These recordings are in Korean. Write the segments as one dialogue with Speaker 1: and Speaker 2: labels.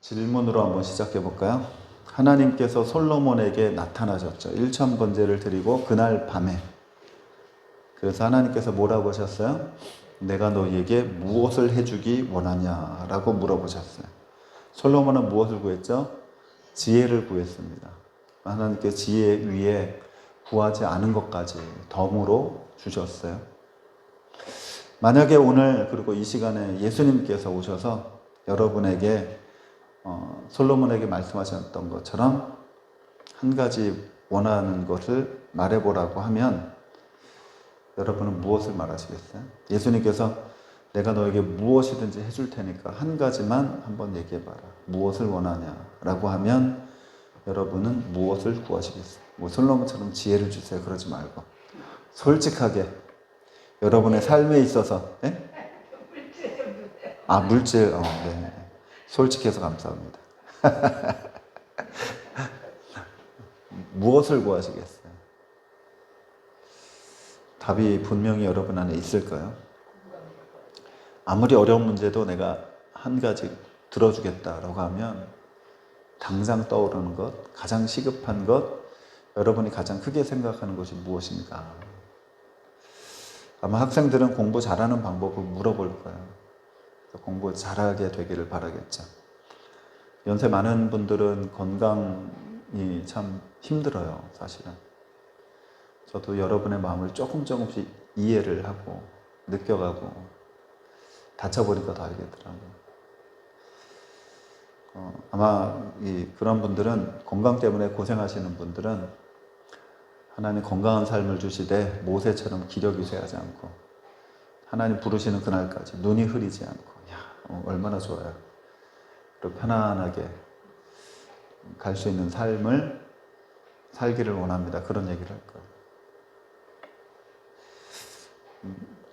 Speaker 1: 질문으로 한번 시작해 볼까요? 하나님께서 솔로몬에게 나타나셨죠. 1000번제를 드리고 그날 밤에. 그래서 하나님께서 뭐라고 하셨어요? 내가 너희에게 무엇을 해주기 원하냐라고 물어보셨어요. 솔로몬은 무엇을 구했죠? 지혜를 구했습니다. 하나님께 지혜 위에 구하지 않은 것까지 덤으로 주셨어요. 만약에 오늘 그리고 이 시간에 예수님께서 오셔서 여러분에게 솔로몬에게 말씀하셨던 것처럼 한 가지 원하는 것을 말해보라고 하면 여러분은 무엇을 말하시겠어요? 예수님께서 내가 너에게 무엇이든지 해줄 테니까 한 가지만 한번 얘기해봐라. 무엇을 원하냐라고 하면 여러분은 무엇을 구하시겠어요? 뭐 솔로몬처럼 지혜를 주세요 그러지 말고 솔직하게 여러분의 삶에 있어서 네? 물질 네. 솔직해서 감사합니다. 무엇을 구하시겠어요? 답이 분명히 여러분 안에 있을까요? 아무리 어려운 문제도 내가 한 가지 들어주겠다라고 하면 당장 떠오르는 것, 가장 시급한 것, 여러분이 가장 크게 생각하는 것이 무엇인가? 아마 학생들은 공부 잘하는 방법을 물어볼 거예요. 공부 잘하게 되기를 바라겠죠. 연세 많은 분들은 건강이 참 힘들어요, 사실은. 저도 여러분의 마음을 조금씩 이해를 하고 느껴가고 다쳐보니까 더 알겠더라고요. 아마 그런 분들은 건강 때문에 고생하시는 분들은 하나님 건강한 삶을 주시되 모세처럼 기력이 쇠하지 않고 하나님 부르시는 그날까지 눈이 흐리지 않고 얼마나 좋아요. 그리고 편안하게 갈 수 있는 삶을 살기를 원합니다. 그런 얘기를 할 거예요.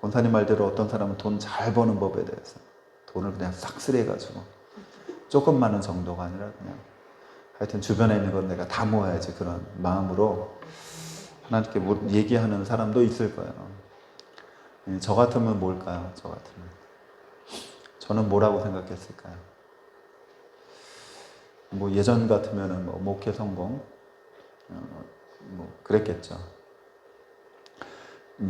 Speaker 1: 권사님 말대로 어떤 사람은 돈 잘 버는 법에 대해서 돈을 그냥 싹쓸이해가지고 조금 많은 정도가 아니라 그냥 하여튼 주변에 있는 건 내가 다 모아야지 그런 마음으로 하나님께 얘기하는 사람도 있을 거예요. 저 같으면 뭘까요? 저 같으면 저는 뭐라고 생각했을까요? 뭐 예전 같으면은 뭐 목회 성공 뭐 그랬겠죠.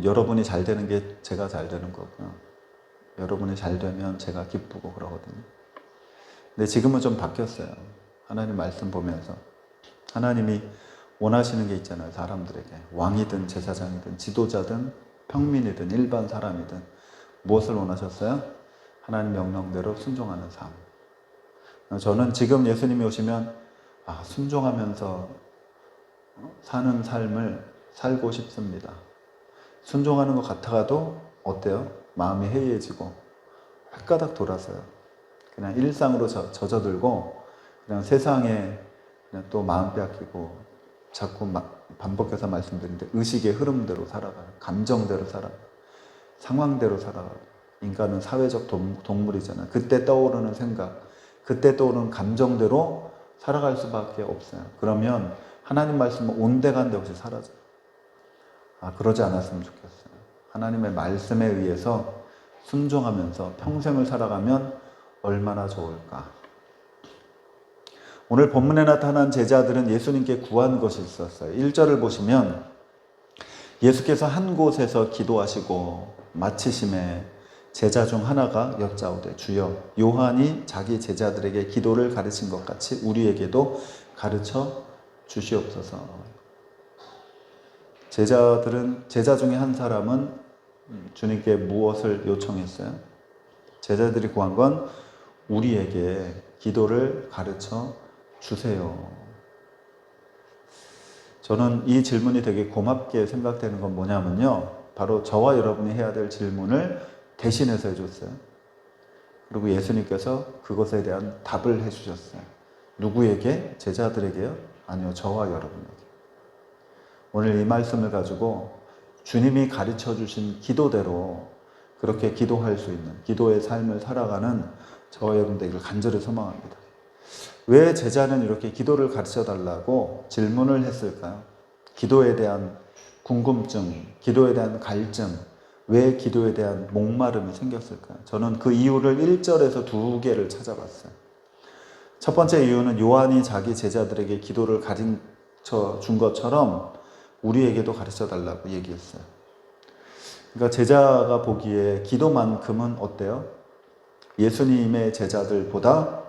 Speaker 1: 여러분이 잘 되는 게 제가 잘 되는 거고요. 여러분이 잘 되면 제가 기쁘고 그러거든요. 근데 지금은 좀 바뀌었어요. 하나님 말씀 보면서 하나님이 원하시는 게 있잖아요. 사람들에게 왕이든 제사장이든 지도자든 평민이든 일반 사람이든 무엇을 원하셨어요? 하나님 명령대로 순종하는 삶. 저는 지금 예수님이 오시면 순종하면서 사는 삶을 살고 싶습니다. 순종하는 것 같아도 어때요? 마음이 해이해지고 헷가닥 돌아서요. 그냥 일상으로 젖어들고 그냥 세상에 그냥 또 마음 빼앗기고 자꾸 반복해서 말씀드리는데 의식의 흐름대로 살아가요. 감정대로 살아가요. 상황대로 살아가요. 인간은 사회적 동물이잖아요. 그때 떠오르는 생각, 그때 떠오르는 감정대로 살아갈 수밖에 없어요. 그러면 하나님 말씀은 온데간데 없이 사라져요. 그러지 않았으면 좋겠어요. 하나님의 말씀에 의해서 순종하면서 평생을 살아가면 얼마나 좋을까. 오늘 본문에 나타난 제자들은 예수님께 구한 것이 있었어요. 1절을 보시면 예수께서 한 곳에서 기도하시고 마치심에 제자 중 하나가 여짜오되 주여 요한이 자기 제자들에게 기도를 가르친 것 같이 우리에게도 가르쳐 주시옵소서. 제자 중에 한 사람은 주님께 무엇을 요청했어요? 제자들이 구한 건 우리에게 기도를 가르쳐 주세요. 저는 이 질문이 되게 고맙게 생각되는 건 뭐냐면요. 바로 저와 여러분이 해야 될 질문을 대신해서 해줬어요. 그리고 예수님께서 그것에 대한 답을 해주셨어요. 누구에게? 제자들에게요? 아니요, 저와 여러분에게. 오늘 이 말씀을 가지고 주님이 가르쳐 주신 기도대로 그렇게 기도할 수 있는 기도의 삶을 살아가는 저와 여러분들에게 간절히 소망합니다. 왜 제자는 이렇게 기도를 가르쳐 달라고 질문을 했을까요? 기도에 대한 궁금증, 기도에 대한 갈증, 왜 기도에 대한 목마름이 생겼을까요? 저는 그 이유를 1절에서 2개를 찾아봤어요. 첫 번째 이유는 요한이 자기 제자들에게 기도를 가르쳐 준 것처럼 우리에게도 가르쳐 달라고 얘기했어요. 그러니까 제자가 보기에 기도만큼은 어때요? 예수님의 제자들보다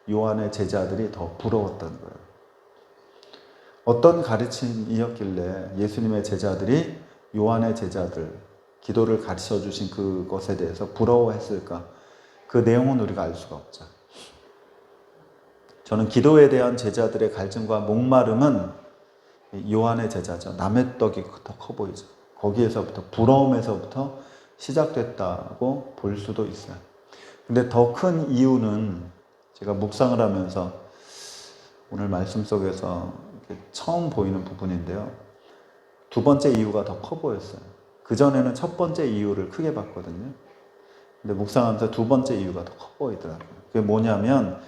Speaker 1: 요한의 제자들이 더 부러웠다는 거예요. 어떤 가르침이었길래 예수님의 제자들이 요한의 제자들, 기도를 가르쳐 주신 그것에 대해서 부러워했을까? 그 내용은 우리가 알 수가 없죠. 저는 기도에 대한 제자들의 갈증과 목마름은 요한의 제자죠. 남의 떡이 더 커 보이죠. 거기에서부터, 부러움에서부터 시작됐다고 볼 수도 있어요. 근데 더 큰 이유는 제가 묵상을 하면서 오늘 말씀 속에서 처음 보이는 부분인데요. 두 번째 이유가 더 커 보였어요. 그전에는 첫 번째 이유를 크게 봤거든요. 근데 묵상하면서 두 번째 이유가 더 커 보이더라고요. 그게 뭐냐면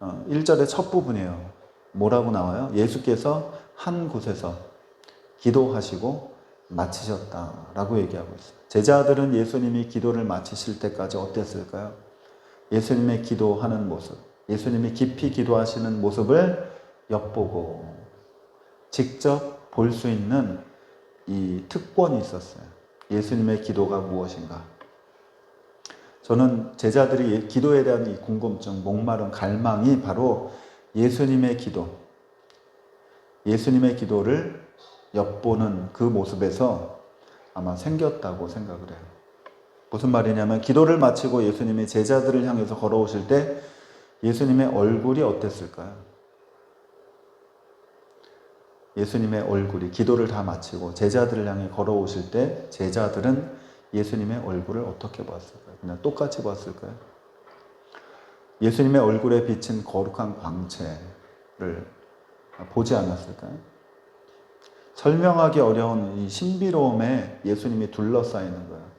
Speaker 1: 1절의 첫 부분이에요. 뭐라고 나와요? 예수께서 한 곳에서 기도하시고 마치셨다라고 얘기하고 있어요. 제자들은 예수님이 기도를 마치실 때까지 어땠을까요? 예수님의 기도하는 모습, 예수님이 깊이 기도하시는 모습을 엿보고 직접 볼 수 있는 이 특권이 있었어요. 예수님의 기도가 무엇인가? 저는 제자들이 기도에 대한 이 궁금증, 목마름, 갈망이 바로 예수님의 기도를 엿보는 그 모습에서 아마 생겼다고 생각을 해요. 무슨 말이냐면 기도를 마치고 예수님이 제자들을 향해서 걸어오실 때 예수님의 얼굴이 어땠을까요? 예수님의 얼굴이 기도를 다 마치고 제자들을 향해 걸어오실 때 제자들은 예수님의 얼굴을 어떻게 봤을까요? 그냥 똑같이 봤을까요? 예수님의 얼굴에 비친 거룩한 광채를 보지 않았을까요? 설명하기 어려운 이 신비로움에 예수님이 둘러싸이는 거예요.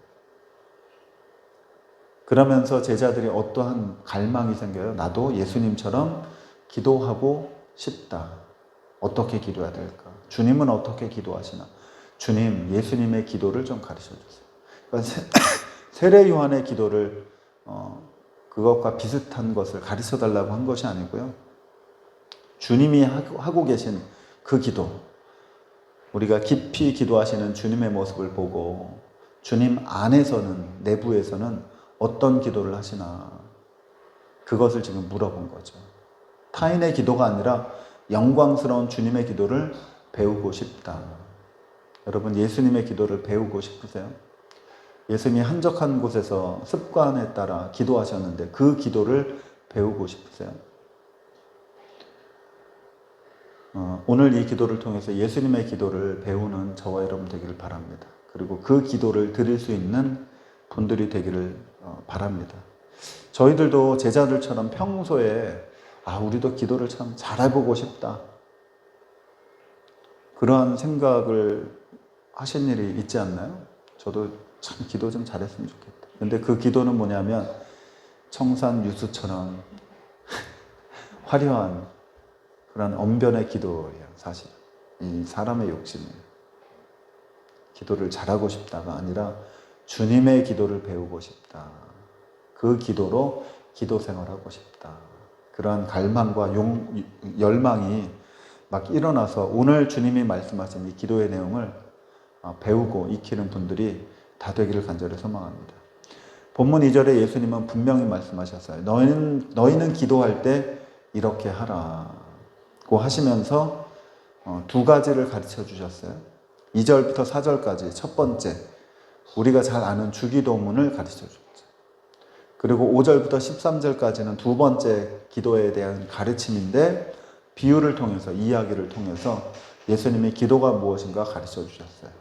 Speaker 1: 그러면서 제자들이 어떠한 갈망이 생겨요? 나도 예수님처럼 기도하고 싶다. 어떻게 기도해야 될까? 주님은 어떻게 기도하시나? 주님, 예수님의 기도를 좀 가르쳐 주세요. 그러니까 세례 요한의 기도를 그것과 비슷한 것을 가르쳐 달라고 한 것이 아니고요. 주님이 하고 계신 그 기도, 우리가 깊이 기도하시는 주님의 모습을 보고 주님 안에서는, 내부에서는 어떤 기도를 하시나 그것을 지금 물어본 거죠. 타인의 기도가 아니라 영광스러운 주님의 기도를 배우고 싶다. 여러분, 예수님의 기도를 배우고 싶으세요? 예수님이 한적한 곳에서 습관에 따라 기도하셨는데 그 기도를 배우고 싶으세요? 오늘 이 기도를 통해서 예수님의 기도를 배우는 저와 여러분 되기를 바랍니다. 그리고 그 기도를 드릴 수 있는 분들이 되기를 바랍니다. 저희들도 제자들처럼 평소에 우리도 기도를 참 잘해보고 싶다. 그러한 생각을 하신 일이 있지 않나요? 저도 참 기도 좀 잘했으면 좋겠다. 근데 그 기도는 뭐냐면 청산 유수처럼 화려한 그런 언변의 기도예요. 사실 이 사람의 욕심이에요. 기도를 잘하고 싶다가 아니라 주님의 기도를 배우고 싶다. 그 기도로 기도 생활하고 싶다. 그러한 갈망과 열망이 막 일어나서 오늘 주님이 말씀하신 이 기도의 내용을 배우고 익히는 분들이 다 되기를 간절히 소망합니다. 본문 2절에 예수님은 분명히 말씀하셨어요. 너희는 기도할 때 이렇게 하라고 하시면서 두 가지를 가르쳐 주셨어요. 2절부터 4절까지 첫 번째, 우리가 잘 아는 주기도문을 가르쳐 줬죠. 그리고 5절부터 13절까지는 두 번째 기도에 대한 가르침인데 비유를 통해서, 이야기를 통해서 예수님이 기도가 무엇인가 가르쳐 주셨어요.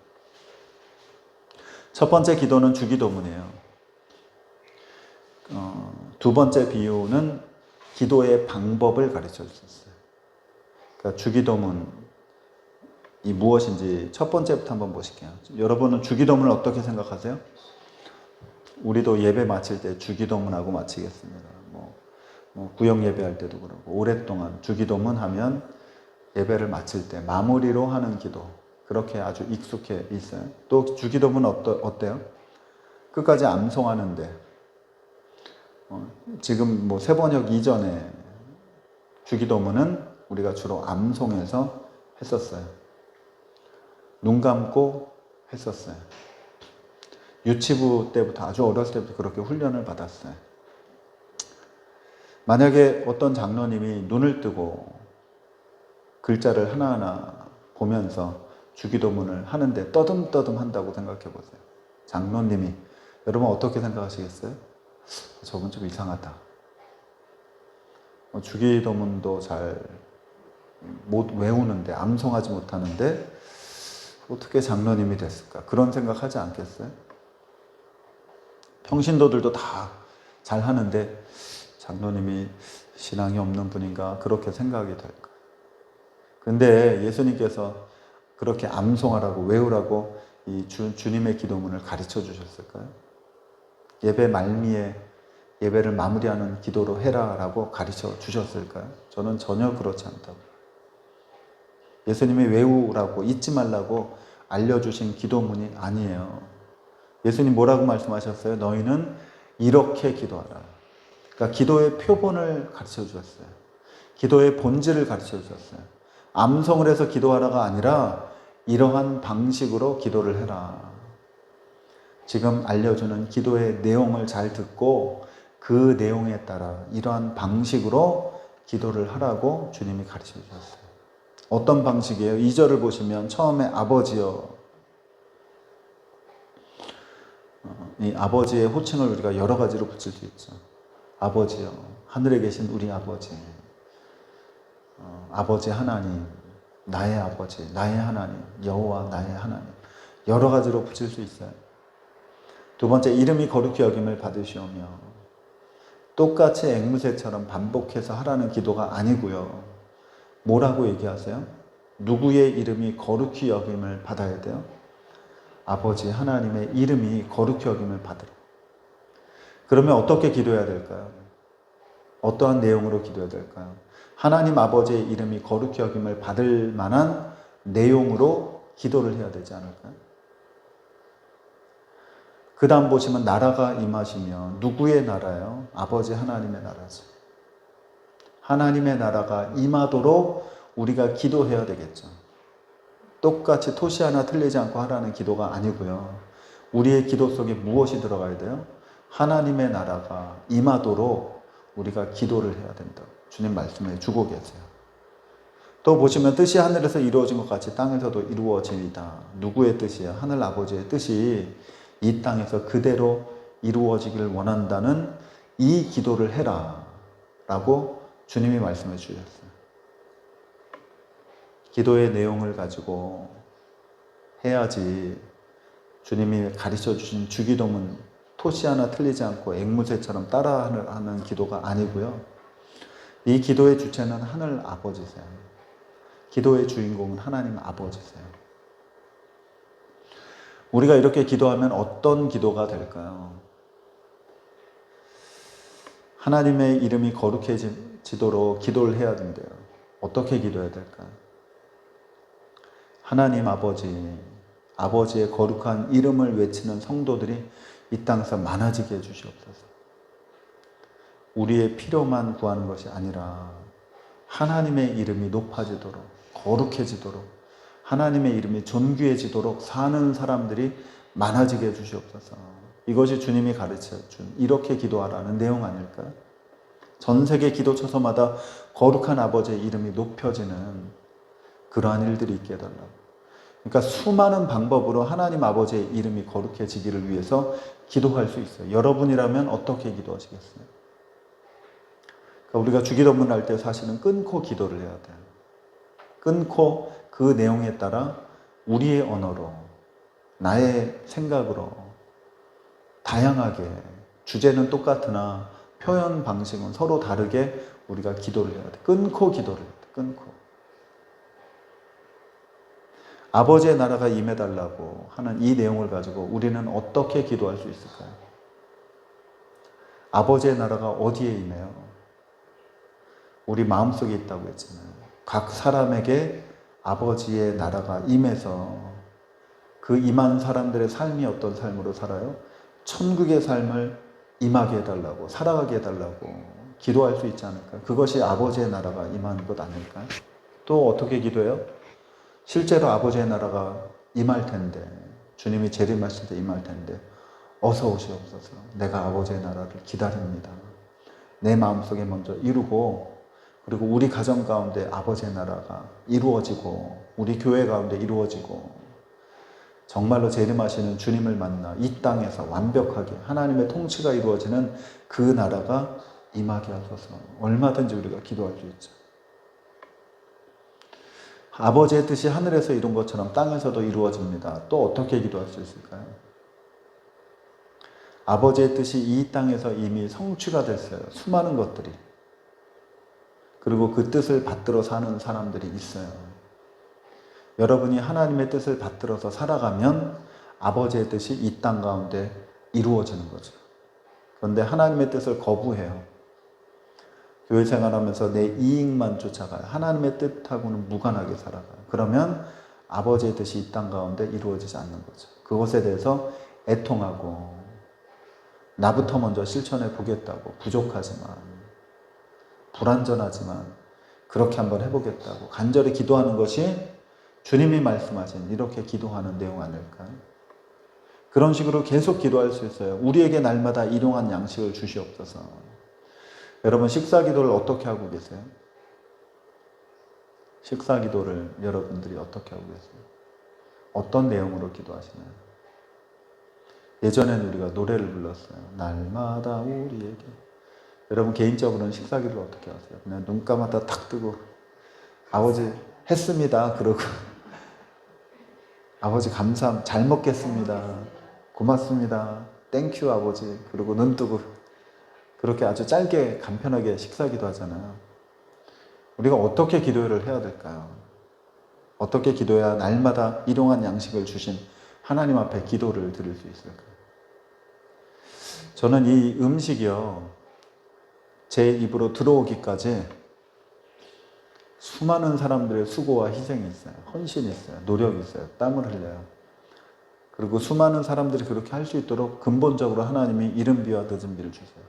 Speaker 1: 첫 번째 기도는 주기도문이에요. 두 번째 비유는 기도의 방법을 가르쳐 주셨어요. 그러니까 주기도문이 무엇인지 첫 번째부터 한번 보실게요. 여러분은 주기도문을 어떻게 생각하세요? 우리도 예배 마칠 때 주기도문하고 마치겠습니다. 구역 예배할 때도 그렇고 오랫동안 주기도문 하면 예배를 마칠 때 마무리로 하는 기도, 그렇게 아주 익숙해 있어요. 또 주기도문은 어때요? 끝까지 암송하는데 지금 세번역 이전에 주기도문은 우리가 주로 암송해서 했었어요. 눈 감고 했었어요. 유치부 때부터, 아주 어렸을 때부터 그렇게 훈련을 받았어요. 만약에 어떤 장로님이 눈을 뜨고 글자를 하나하나 보면서 주기도문을 하는데 떠듬떠듬 한다고 생각해 보세요. 장로님이. 여러분 어떻게 생각하시겠어요? 저건 좀 이상하다. 주기도문도 잘 못 외우는데, 암송하지 못하는데 어떻게 장로님이 됐을까? 그런 생각하지 않겠어요? 평신도들도 다 잘 하는데 장로님이 신앙이 없는 분인가? 그렇게 생각이 될까? 근데 예수님께서 그렇게 암송하라고, 외우라고 이 주님의 기도문을 가르쳐 주셨을까요? 예배 말미에 예배를 마무리하는 기도로 해라라고 가르쳐 주셨을까요? 저는 전혀 그렇지 않다고. 예수님이 외우라고, 잊지 말라고 알려주신 기도문이 아니에요. 예수님 뭐라고 말씀하셨어요? 너희는 이렇게 기도하라. 그러니까 기도의 표본을 가르쳐 주셨어요. 기도의 본질을 가르쳐 주셨어요. 암송을 해서 기도하라가 아니라 이러한 방식으로 기도를 해라. 지금 알려주는 기도의 내용을 잘 듣고 그 내용에 따라 이러한 방식으로 기도를 하라고 주님이 가르쳐 주셨어요. 어떤 방식이에요? 2절을 보시면 처음에 아버지여, 이 아버지의 호칭을 우리가 여러 가지로 붙일 수 있죠. 아버지여, 하늘에 계신 우리 아버지, 아버지 하나님, 나의 아버지, 나의 하나님, 여호와 나의 하나님, 여러 가지로 붙일 수 있어요. 두 번째, 이름이 거룩히 여김을 받으시오며, 똑같이 앵무새처럼 반복해서 하라는 기도가 아니고요. 뭐라고 얘기하세요? 누구의 이름이 거룩히 여김을 받아야 돼요? 아버지 하나님의 이름이 거룩히 여김을 받으라. 그러면 어떻게 기도해야 될까요? 어떠한 내용으로 기도해야 될까요? 하나님 아버지의 이름이 거룩히 여김을 받을 만한 내용으로 기도를 해야 되지 않을까요? 그 다음 보시면 나라가 임하시면, 누구의 나라예요? 아버지 하나님의 나라죠. 하나님의 나라가 임하도록 우리가 기도해야 되겠죠. 똑같이 토시 하나 틀리지 않고 하라는 기도가 아니고요. 우리의 기도 속에 무엇이 들어가야 돼요? 하나님의 나라가 임하도록 우리가 기도를 해야 된다고 주님 말씀해 주고 계세요. 또 보시면 뜻이 하늘에서 이루어진 것 같이 땅에서도 이루어지이다. 누구의 뜻이에요? 하늘 아버지의 뜻이 이 땅에서 그대로 이루어지기를 원한다는 이 기도를 해라 라고 주님이 말씀해 주셨어요. 기도의 내용을 가지고 해야지 주님이 가르쳐 주신 주기도문 토시 하나 틀리지 않고 앵무새처럼 따라하는 기도가 아니고요. 이 기도의 주체는 하늘 아버지세요. 기도의 주인공은 하나님 아버지세요. 우리가 이렇게 기도하면 어떤 기도가 될까요? 하나님의 이름이 거룩해지도록 기도를 해야 된대요. 어떻게 기도해야 될까요? 하나님 아버지, 아버지의 거룩한 이름을 외치는 성도들이 이 땅에서 많아지게 해주시옵소서. 우리의 필요만 구하는 것이 아니라 하나님의 이름이 높아지도록, 거룩해지도록, 하나님의 이름이 존귀해지도록 사는 사람들이 많아지게 해주시옵소서. 이것이 주님이 가르쳐준 이렇게 기도하라는 내용 아닐까요? 전 세계 기도처소마다 거룩한 아버지의 이름이 높여지는 그러한 일들이 있게 해달라고. 그러니까 수많은 방법으로 하나님 아버지의 이름이 거룩해지기를 위해서 기도할 수 있어요. 여러분이라면 어떻게 기도하시겠어요? 그러니까 우리가 주기도문 할 때 사실은 끊고 기도를 해야 돼요. 끊고 그 내용에 따라 우리의 언어로, 나의 생각으로 다양하게, 주제는 똑같으나 표현 방식은 서로 다르게 우리가 기도를 해야 돼. 끊고 기도를 해야 돼. 끊고. 아버지의 나라가 임해달라고 하는 이 내용을 가지고 우리는 어떻게 기도할 수 있을까요? 아버지의 나라가 어디에 임해요? 우리 마음속에 있다고 했잖아요. 각 사람에게 아버지의 나라가 임해서 그 임한 사람들의 삶이 어떤 삶으로 살아요? 천국의 삶을 임하게 해달라고, 살아가게 해달라고 기도할 수 있지 않을까요? 그것이 아버지의 나라가 임하는 것 아닐까요? 또 어떻게 기도해요? 실제로 아버지의 나라가 임할 텐데, 주님이 재림하실 때 임할 텐데 어서 오시옵소서. 내가 아버지의 나라를 기다립니다. 내 마음속에 먼저 이루고, 그리고 우리 가정 가운데 아버지의 나라가 이루어지고, 우리 교회 가운데 이루어지고, 정말로 재림하시는 주님을 만나 이 땅에서 완벽하게 하나님의 통치가 이루어지는 그 나라가 임하게 하소서. 얼마든지 우리가 기도할 수 있죠. 아버지의 뜻이 하늘에서 이룬 것처럼 땅에서도 이루어집니다. 또 어떻게 기도할 수 있을까요? 아버지의 뜻이 이 땅에서 이미 성취가 됐어요. 수많은 것들이. 그리고 그 뜻을 받들어 사는 사람들이 있어요. 여러분이 하나님의 뜻을 받들어서 살아가면 아버지의 뜻이 이 땅 가운데 이루어지는 거죠. 그런데 하나님의 뜻을 거부해요. 교회 생활하면서 내 이익만 쫓아가요. 하나님의 뜻하고는 무관하게 살아가요. 그러면 아버지의 뜻이 이 땅 가운데 이루어지지 않는 거죠. 그것에 대해서 애통하고, 나부터 먼저 실천해 보겠다고, 부족하지만, 불완전하지만 그렇게 한번 해보겠다고 간절히 기도하는 것이 주님이 말씀하신 이렇게 기도하는 내용 아닐까요? 그런 식으로 계속 기도할 수 있어요. 우리에게 날마다 일용할 양식을 주시옵소서. 여러분, 식사 기도를 어떻게 하고 계세요? 식사 기도를 여러분들이 어떻게 하고 계세요? 어떤 내용으로 기도하시나요? 예전에는 우리가 노래를 불렀어요. 날마다 우리에게. 여러분, 개인적으로는 식사 기도를 어떻게 하세요? 그냥 눈 감았다 탁 뜨고 아버지 했습니다 그러고 아버지 감사합니다. 잘 먹겠습니다. 고맙습니다. 땡큐 아버지. 그리고 눈 뜨고 그렇게 아주 짧게 간편하게 식사 기도하잖아요. 우리가 어떻게 기도를 해야 될까요? 어떻게 기도해야 날마다 일용할 양식을 주신 하나님 앞에 기도를 드릴 수 있을까요? 저는 이 음식이요, 제 입으로 들어오기까지 수많은 사람들의 수고와 희생이 있어요. 헌신이 있어요. 노력이 있어요. 땀을 흘려요. 그리고 수많은 사람들이 그렇게 할 수 있도록 근본적으로 하나님이 이른 비와 늦은 비를 주세요.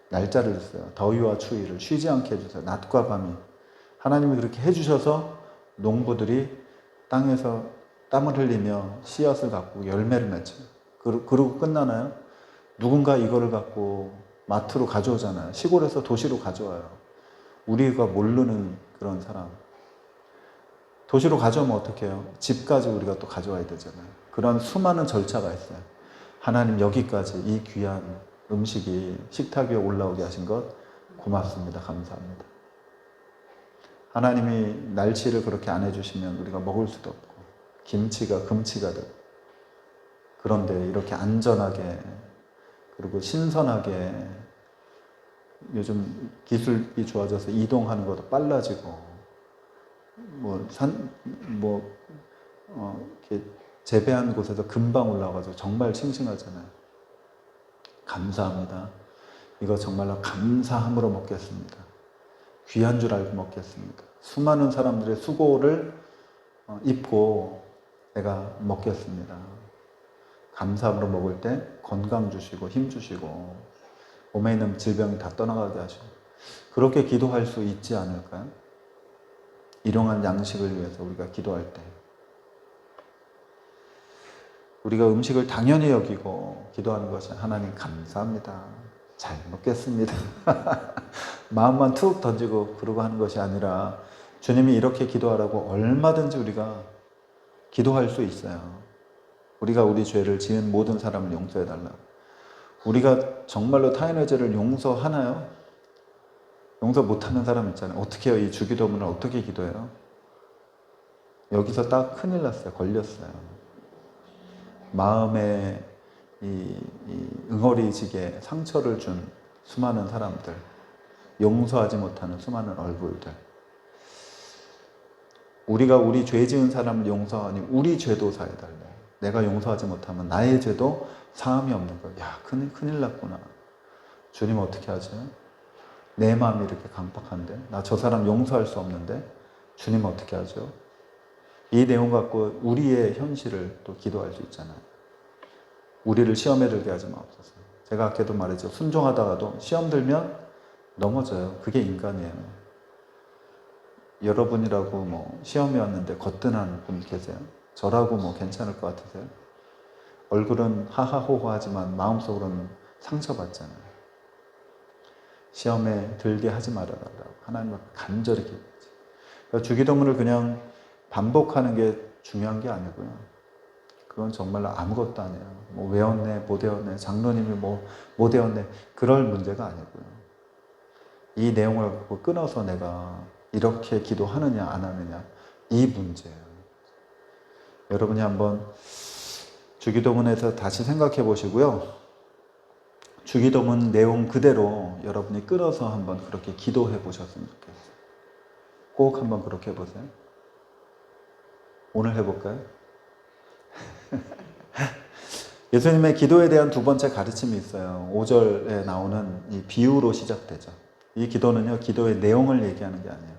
Speaker 1: 날짜를 주세요. 더위와 추위를 쉬지 않게 해주세요. 낮과 밤이. 하나님이 그렇게 해주셔서 농부들이 땅에서 땀을 흘리며 씨앗을 갖고 열매를 맺어요. 그러고 끝나나요? 누군가 이거를 갖고 마트로 가져오잖아요. 시골에서 도시로 가져와요. 우리가 모르는 그런 사람. 도시로 가져오면 어떻게 해요? 집까지 우리가 또 가져와야 되잖아요. 그런 수많은 절차가 있어요. 하나님, 여기까지 이 귀한 음식이 식탁 위에 올라오게 하신 것 고맙습니다. 감사합니다. 하나님이 날씨를 그렇게 안 해주시면 우리가 먹을 수도 없고, 김치가 금치가 되고, 그런데 이렇게 안전하게, 그리고 신선하게, 요즘 기술이 좋아져서 이동하는 것도 빨라지고, 이렇게 재배한 곳에서 금방 올라와가지고 정말 싱싱하잖아요. 감사합니다. 이거 정말로 감사함으로 먹겠습니다. 귀한 줄 알고 먹겠습니다. 수많은 사람들의 수고를 입고 내가 먹겠습니다. 감사함으로 먹을 때 건강 주시고 힘 주시고 몸에 있는 질병이 다 떠나가게 하시고, 그렇게 기도할 수 있지 않을까요? 일용할 양식을 위해서 우리가 기도할 때 우리가 음식을 당연히 여기고 기도하는 것이 하나님 감사합니다. 잘 먹겠습니다. 마음만 툭 던지고 그러고 하는 것이 아니라 주님이 이렇게 기도하라고 얼마든지 우리가 기도할 수 있어요. 우리가 우리 죄를 지은 모든 사람을 용서해달라고. 우리가 정말로 타인의 죄를 용서하나요? 용서 못하는 사람 있잖아요. 어떻게 해요? 이 주기도문을 어떻게 기도해요? 여기서 딱 큰일 났어요. 걸렸어요. 마음에 이 응어리지게 상처를 준 수많은 사람들, 용서하지 못하는 수많은 얼굴들. 우리가 우리 죄 지은 사람을 용서하니 우리 죄도 사해달래. 내가 용서하지 못하면 나의 죄도 사함이 없는 거야. 야, 큰일 났구나. 주님 어떻게 하죠? 내 마음이 이렇게 강팍한데, 나 저 사람 용서할 수 없는데 주님 어떻게 하죠? 이 내용 갖고 우리의 현실을 또 기도할 수 있잖아요. 우리를 시험에 들게 하지 마옵소서. 제가 아까도 말했죠. 순종하다가도 시험 들면 넘어져요. 그게 인간이에요. 여러분이라고 뭐 시험이 왔는데 거뜬한 분 계세요? 저라고 뭐 괜찮을 것 같으세요? 얼굴은 하하호호 하지만 마음속으로는 상처받잖아요. 시험에 들게 하지 말아달라고 하나님은 간절히 기도하지. 그러니까 주기도문을 그냥 반복하는 게 중요한 게 아니고요. 그건 정말로 아무것도 아니에요. 뭐 외웠네, 못 외웠네, 장로님이 못 외웠네, 그럴 문제가 아니고요. 이 내용을 갖고 끊어서 내가 이렇게 기도하느냐 안 하느냐, 이 문제예요. 여러분이 한번 주기도문에서 다시 생각해 보시고요. 주기도문 내용 그대로 여러분이 끊어서 한번 그렇게 기도해 보셨으면 좋겠어요. 꼭 한번 그렇게 해보세요. 오늘 해볼까요? 예수님의 기도에 대한 두 번째 가르침이 있어요. 5절에 나오는 이 비유로 시작되죠. 이 기도는요, 기도의 내용을 얘기하는 게 아니에요.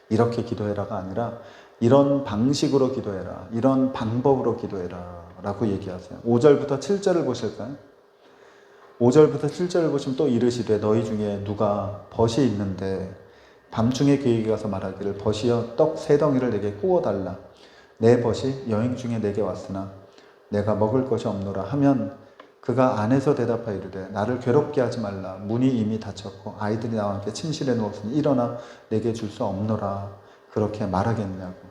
Speaker 1: 이렇게 기도해라가 아니라 이런 방식으로 기도해라, 이런 방법으로 기도해라 라고 얘기하세요. 5절부터 7절을 보실까요? 5절부터 7절을 보시면 또 이르시되 너희 중에 누가 벗이 있는데 밤중에 그에게 가서 말하기를 벗이여 떡 3덩이를 내게 구워달라. 내 벗이 여행 중에 내게 왔으나 내가 먹을 것이 없노라 하면 그가 안에서 대답하여 이르되 나를 괴롭게 하지 말라. 문이 이미 닫혔고 아이들이 나와 함께 침실에 누웠으니 일어나 내게 줄 수 없노라. 그렇게 말하겠냐고.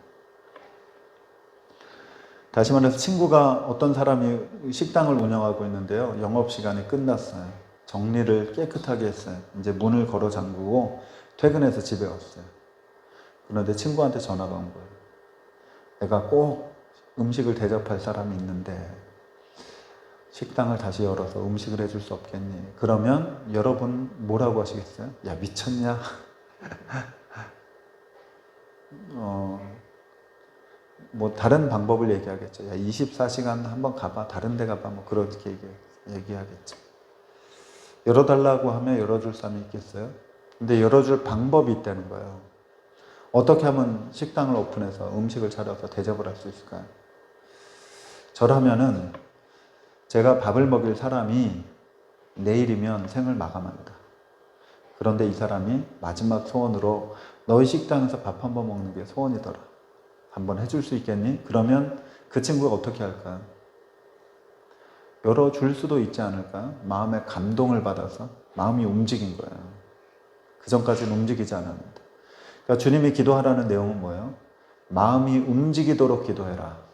Speaker 1: 다시 말해서 친구가 어떤 사람이 식당을 운영하고 있는데요. 영업시간이 끝났어요. 정리를 깨끗하게 했어요. 이제 문을 걸어 잠그고 퇴근해서 집에 왔어요. 그런데 친구한테 전화가 온 거예요. 내가 꼭 음식을 대접할 사람이 있는데 식당을 다시 열어서 음식을 해줄 수 없겠니? 그러면 여러분 뭐라고 하시겠어요? 야, 미쳤냐? 뭐 다른 방법을 얘기하겠죠. 야, 24시간 한번 가봐. 다른 데 가봐. 뭐 그렇게 얘기하겠죠. 열어달라고 하면 열어줄 사람이 있겠어요? 근데 열어줄 방법이 있다는 거예요. 어떻게 하면 식당을 오픈해서 음식을 차려서 대접을 할 수 있을까요? 저라면은 제가 밥을 먹일 사람이 내일이면 생을 마감합니다. 그런데 이 사람이 마지막 소원으로 너희 식당에서 밥 한 번 먹는 게 소원이더라. 한번 해줄 수 있겠니? 그러면 그 친구가 어떻게 할까요? 열어줄 수도 있지 않을까요? 마음의 감동을 받아서 마음이 움직인 거예요. 그 전까지는 움직이지 않았는데. 그러니까 주님이 기도하라는 내용은 뭐예요? 마음이 움직이도록 기도해라.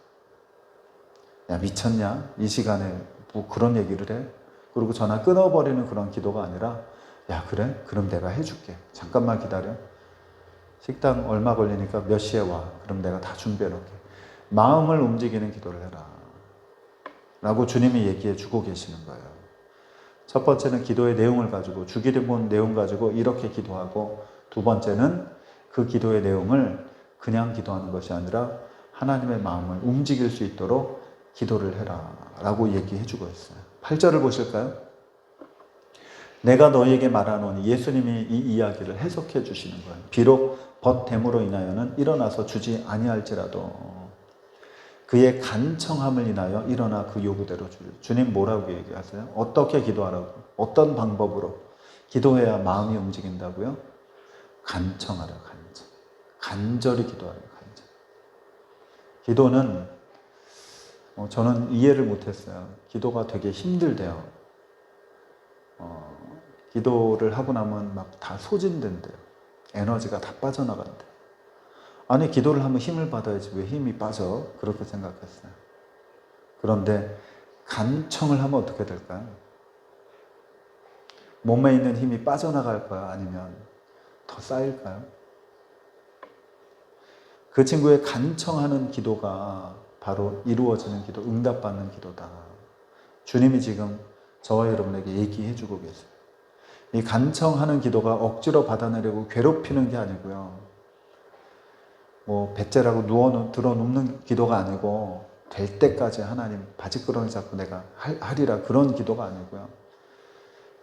Speaker 1: 야, 미쳤냐? 이 시간에 뭐 그런 얘기를 해? 그리고 전화 끊어버리는 그런 기도가 아니라 야, 그래? 그럼 내가 해줄게. 잠깐만 기다려. 식당 얼마 걸리니까 몇 시에 와. 그럼 내가 다 준비해놓을게. 마음을 움직이는 기도를 해라. 라고 주님이 얘기해 주고 계시는 거예요. 첫 번째는 기도의 내용을 가지고, 주기도문 내용 가지고 이렇게 기도하고, 두 번째는 그 기도의 내용을 그냥 기도하는 것이 아니라 하나님의 마음을 움직일 수 있도록 기도를 해라. 라고 얘기해 주고 있어요. 8절을 보실까요? 내가 너희에게 말하노니, 예수님이 이 이야기를 해석해 주시는 거예요. 비록 벗됨으로 인하여는 일어나서 주지 아니할지라도 그의 간청함을 인하여 일어나 그 요구대로 줄. 주님 뭐라고 얘기하세요? 어떻게 기도하라고? 어떤 방법으로 기도해야 마음이 움직인다고요? 간청하라, 간청. 간절히 기도하라, 간절. 기도는 저는 이해를 못했어요. 기도가 되게 힘들대요. 기도를 하고 나면 막 다 소진된대요. 에너지가 다 빠져나간대요. 아니, 기도를 하면 힘을 받아야지 왜 힘이 빠져? 그렇게 생각했어요. 그런데 간청을 하면 어떻게 될까요? 몸에 있는 힘이 빠져나갈까요? 아니면 더 쌓일까요? 그 친구의 간청하는 기도가 바로 이루어지는 기도, 응답받는 기도다. 주님이 지금 저와 여러분에게 얘기해 주고 계세요. 이 간청하는 기도가 억지로 받아내려고 괴롭히는 게 아니고요. 뭐 배째라고 들어 눕는 기도가 아니고 될 때까지 하나님 바지끄러기 잡고 내가 하리라, 그런 기도가 아니고요.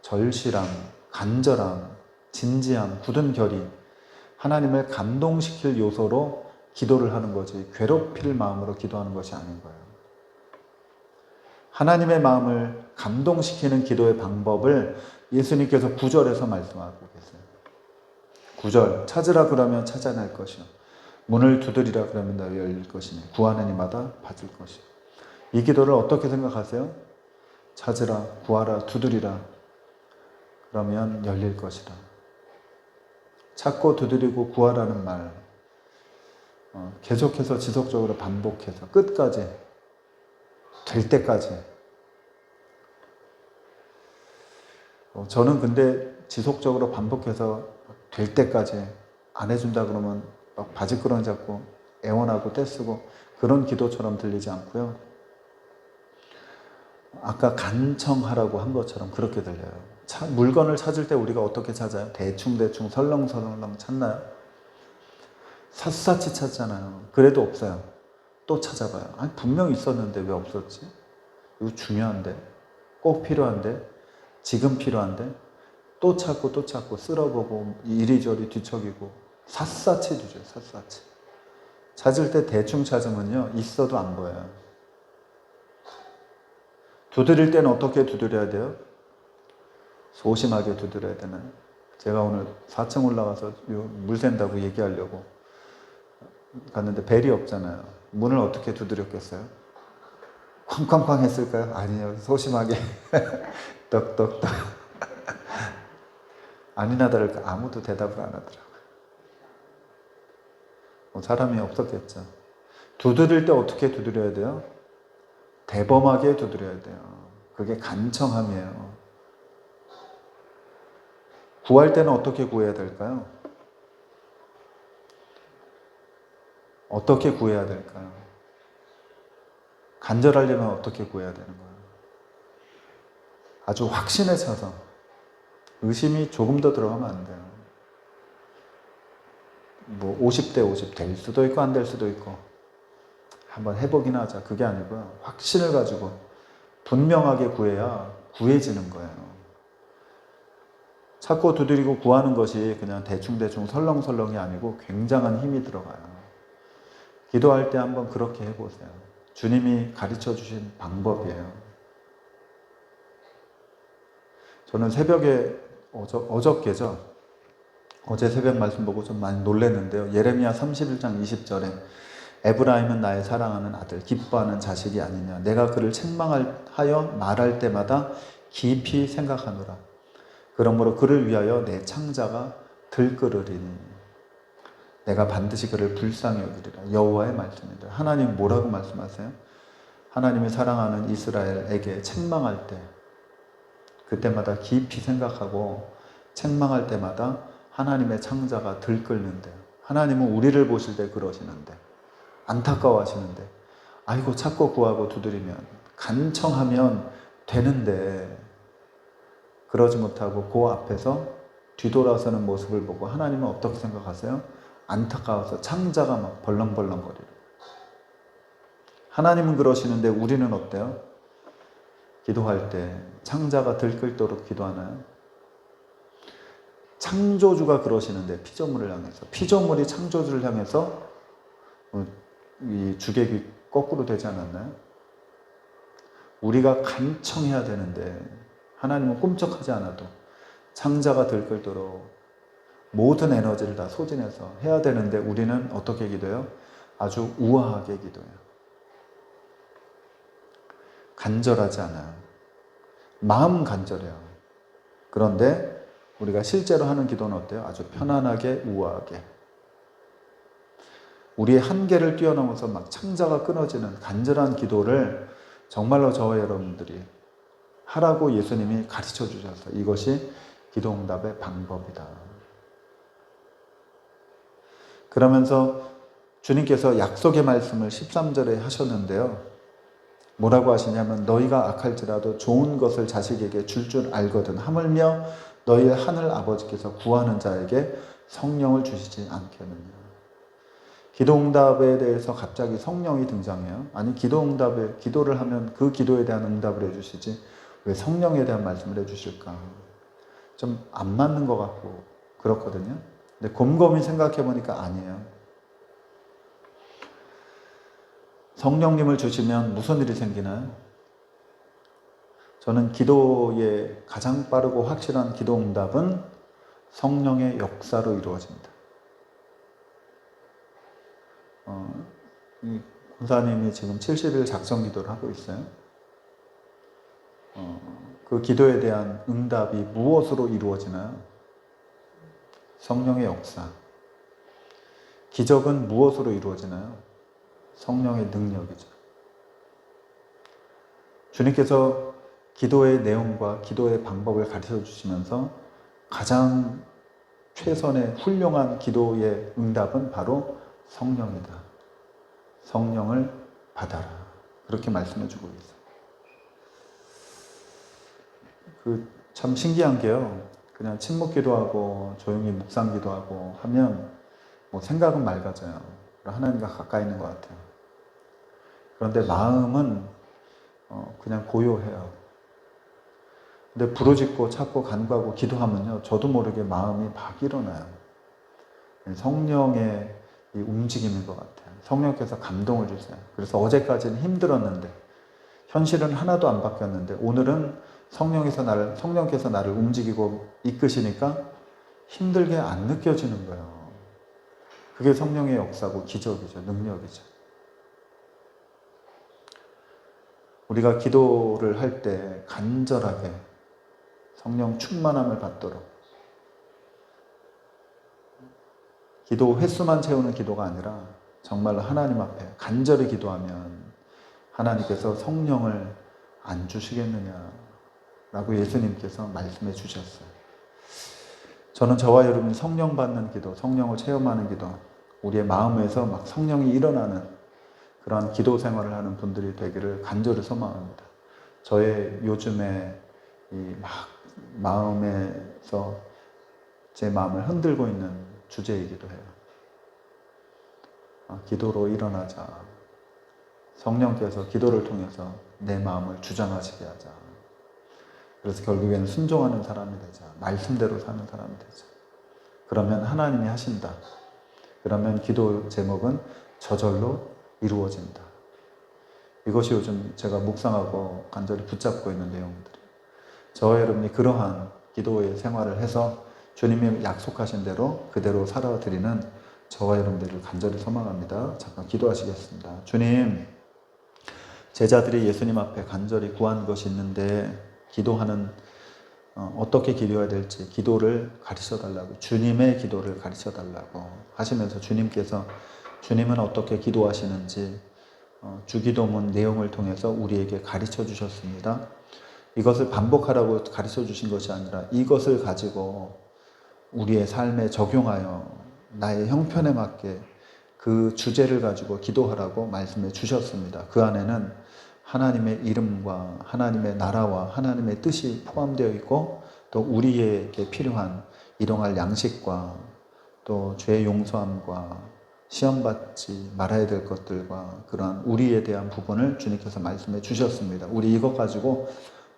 Speaker 1: 절실함, 간절함, 진지함, 굳은 결의, 하나님을 감동시킬 요소로 기도를 하는 거지 괴롭힐 마음으로 기도하는 것이 아닌 거예요. 하나님의 마음을 감동시키는 기도의 방법을 예수님께서 9절에서 말씀하고 계세요. 9절 찾으라 그러면 찾아낼 것이요 문을 두드리라 그러면 너희 열릴 것이니 구하는 이마다 받을 것이요. 이 기도를 어떻게 생각하세요? 찾으라, 구하라, 두드리라 그러면 열릴 것이다. 찾고 두드리고 구하라는 말 계속해서 지속적으로 반복해서 끝까지 될 때까지. 저는 근데 지속적으로 반복해서 될 때까지 안 해준다 그러면 막 바지끄러기 잡고 애원하고 떼쓰고 그런 기도처럼 들리지 않고요. 아까 간청하라고 한 것처럼 그렇게 들려요. 물건을 찾을 때 우리가 어떻게 찾아요? 대충대충 설렁설렁 찾나요? 샅샅이 찾잖아요. 그래도 없어요. 또 찾아봐요. 아니 분명 있었는데 왜 없었지? 이거 중요한데, 꼭 필요한데, 지금 필요한데 또 찾고 쓸어보고 이리저리 뒤척이고 샅샅이 두죠. 샅샅이. 찾을 때 대충 찾으면요 있어도 안 보여요. 두드릴 때는 어떻게 두드려야 돼요? 소심하게 두드려야 되나요? 제가 오늘 4층 올라가서 물 샌다고 얘기하려고 갔는데 벨이 없잖아요. 문을 어떻게 두드렸겠어요? 쾅쾅쾅 했을까요? 아니요. 소심하게 떡떡떡 아니나 다를까 아무도 대답을 안 하더라고요. 사람이 없었겠죠. 두드릴 때 어떻게 두드려야 돼요? 대범하게 두드려야 돼요. 그게 간청함이에요. 구할 때는 어떻게 구해야 될까요? 어떻게 구해야 될까요? 간절하려면 어떻게 구해야 되는 거예요? 아주 확신에 차서 의심이 조금 더 들어가면 안 돼요. 뭐 50대 50 될 수도 있고 안 될 수도 있고 한번 해보긴 하자. 그게 아니고요. 확신을 가지고 분명하게 구해야 구해지는 거예요. 찾고 두드리고 구하는 것이 그냥 대충대충 설렁설렁이 아니고 굉장한 힘이 들어가요. 기도할 때 한번 그렇게 해보세요. 주님이 가르쳐 주신 방법이에요. 저는 새벽에 어저께죠. 어제 새벽 말씀 보고 좀 많이 놀랐는데요. 예레미야 31장 20절에 에브라임은 나의 사랑하는 아들, 기뻐하는 자식이 아니냐. 내가 그를 책망하여 말할 때마다 깊이 생각하노라. 그러므로 그를 위하여 내 창자가 들끓으리니 내가 반드시 그를 불쌍히 여기리라. 여호와의 말씀입니다. 하나님 뭐라고 말씀하세요? 하나님이 사랑하는 이스라엘에게 책망할 때 그때마다 깊이 생각하고 책망할 때마다 하나님의 창자가 들끓는데 하나님은 우리를 보실 때 그러시는데 안타까워하시는데 아이고 찾고 구하고 두드리면 간청하면 되는데 그러지 못하고 그 앞에서 뒤돌아서는 모습을 보고 하나님은 어떻게 생각하세요? 안타까워서 창자가 막 벌렁벌렁거리는. 하나님은 그러시는데 우리는 어때요? 기도할 때 창자가 들끓도록 기도하나요? 창조주가 그러시는데 피조물을 향해서 피조물이 창조주를 향해서 이 주객이 거꾸로 되지 않았나요? 우리가 간청해야 되는데 하나님은 꿈쩍하지 않아도 창자가 들끓도록 모든 에너지를 다 소진해서 해야 되는데 우리는 어떻게 기도해요? 아주 우아하게 기도해요. 간절하지 않아요. 마음 간절해요. 그런데 우리가 실제로 하는 기도는 어때요? 아주 편안하게 우아하게. 우리의 한계를 뛰어넘어서 막 창자가 끊어지는 간절한 기도를 정말로 저와 여러분들이 하라고 예수님이 가르쳐 주셔서 이것이 기도응답의 방법이다. 그러면서 주님께서 약속의 말씀을 13절에 하셨는데요. 뭐라고 하시냐면 너희가 악할지라도 좋은 것을 자식에게 줄 알거든 하물며 너희의 하늘 아버지께서 구하는 자에게 성령을 주시지 않겠느냐. 기도응답에 대해서 갑자기 성령이 등장해요. 아니 기도를 하면 그 기도에 대한 응답을 해주시지 왜 성령에 대한 말씀을 해주실까. 좀 안 맞는 것 같고 그렇거든요. 근데 곰곰이 생각해 보니까 아니에요. 성령님을 주시면 무슨 일이 생기나요? 저는 기도의 가장 빠르고 확실한 기도 응답은 성령의 역사로 이루어집니다. 이 권사님이 지금 70일 작성 기도를 하고 있어요. 그 기도에 대한 응답이 무엇으로 이루어지나요? 성령의 역사. 기적은 무엇으로 이루어지나요? 성령의 능력이죠. 주님께서 기도의 내용과 기도의 방법을 가르쳐 주시면서 가장 최선의 훌륭한 기도의 응답은 바로 성령이다. 성령을 받아라. 그렇게 말씀해 주고 있어요. 참 신기한 게요. 그냥 침묵 기도하고 조용히 묵상 기도하고 하면 생각은 맑아져요. 하나님과 가까이 있는 것 같아요. 그런데 마음은 그냥 고요해요. 근데 부르짖고 찾고 간구하고 기도하면요, 저도 모르게 마음이 막 일어나요. 성령의 이 움직임인 것 같아요. 성령께서 감동을 주세요. 그래서 어제까지는 힘들었는데 현실은 하나도 안 바뀌었는데 오늘은 성령께서 나를 움직이고 이끄시니까 힘들게 안 느껴지는 거예요. 그게 성령의 역사고 기적이죠. 능력이죠. 우리가 기도를 할 때 간절하게 성령 충만함을 받도록, 기도 횟수만 채우는 기도가 아니라 정말로 하나님 앞에 간절히 기도하면 하나님께서 성령을 안 주시겠느냐라고 예수님께서 말씀해 주셨어요. 저는 저와 여러분이 성령 받는 기도, 성령을 체험하는 기도, 우리의 마음에서 막 성령이 일어나는 그런 기도 생활을 하는 분들이 되기를 간절히 소망합니다. 저의 요즘에 마음에서 제 마음을 흔들고 있는 주제이기도 해요. 기도로 일어나자. 성령께서 기도를 통해서 내 마음을 주장하시게 하자. 그래서 결국에는 순종하는 사람이 되자. 말씀대로 사는 사람이 되자. 그러면 하나님이 하신다. 그러면 기도 제목은 저절로 이루어진다. 이것이 요즘 제가 묵상하고 간절히 붙잡고 있는 내용들이에요. 저와 여러분이 그러한 기도의 생활을 해서 주님이 약속하신 대로 그대로 살아드리는 저와 여러분들을 간절히 소망합니다. 잠깐 기도하시겠습니다. 주님, 제자들이 예수님 앞에 간절히 구한 것이 있는데 기도하는 어떻게 기도해야 될지 기도를 가르쳐달라고, 주님의 기도를 가르쳐달라고 하시면서 주님은 어떻게 기도하시는지 주기도문 내용을 통해서 우리에게 가르쳐 주셨습니다. 이것을 반복하라고 가르쳐 주신 것이 아니라 이것을 가지고 우리의 삶에 적용하여 나의 형편에 맞게 그 주제를 가지고 기도하라고 말씀해 주셨습니다. 그 안에는 하나님의 이름과 하나님의 나라와 하나님의 뜻이 포함되어 있고, 또 우리에게 필요한 일용할 양식과 또 죄 용서함과 시험받지 말아야 될 것들과 그러한 우리에 대한 부분을 주님께서 말씀해 주셨습니다. 우리 이것 가지고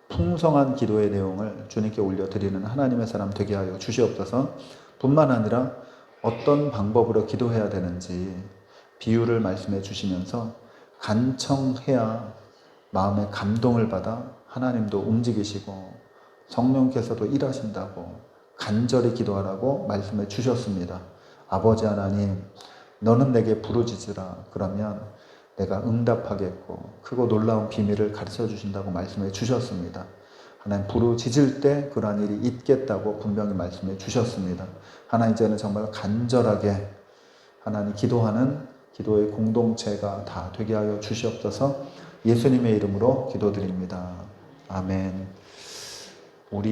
Speaker 1: 풍성한 기도의 내용을 주님께 올려드리는 하나님의 사람 되게 하여 주시옵소서. 뿐만 아니라 어떤 방법으로 기도해야 되는지 비유를 말씀해 주시면서 간청해야 마음의 감동을 받아 하나님도 움직이시고 성령께서도 일하신다고 간절히 기도하라고 말씀해 주셨습니다. 아버지 하나님, 너는 내게 부르짖으라. 그러면 내가 응답하겠고 크고 놀라운 비밀을 가르쳐 주신다고 말씀해 주셨습니다. 하나님, 부르짖을 때 그러한 일이 있겠다고 분명히 말씀해 주셨습니다. 하나님, 이제는 정말 간절하게 하나님 기도하는 기도의 공동체가 다 되게 하여 주시옵소서. 예수님의 이름으로 기도드립니다. 아멘. 우리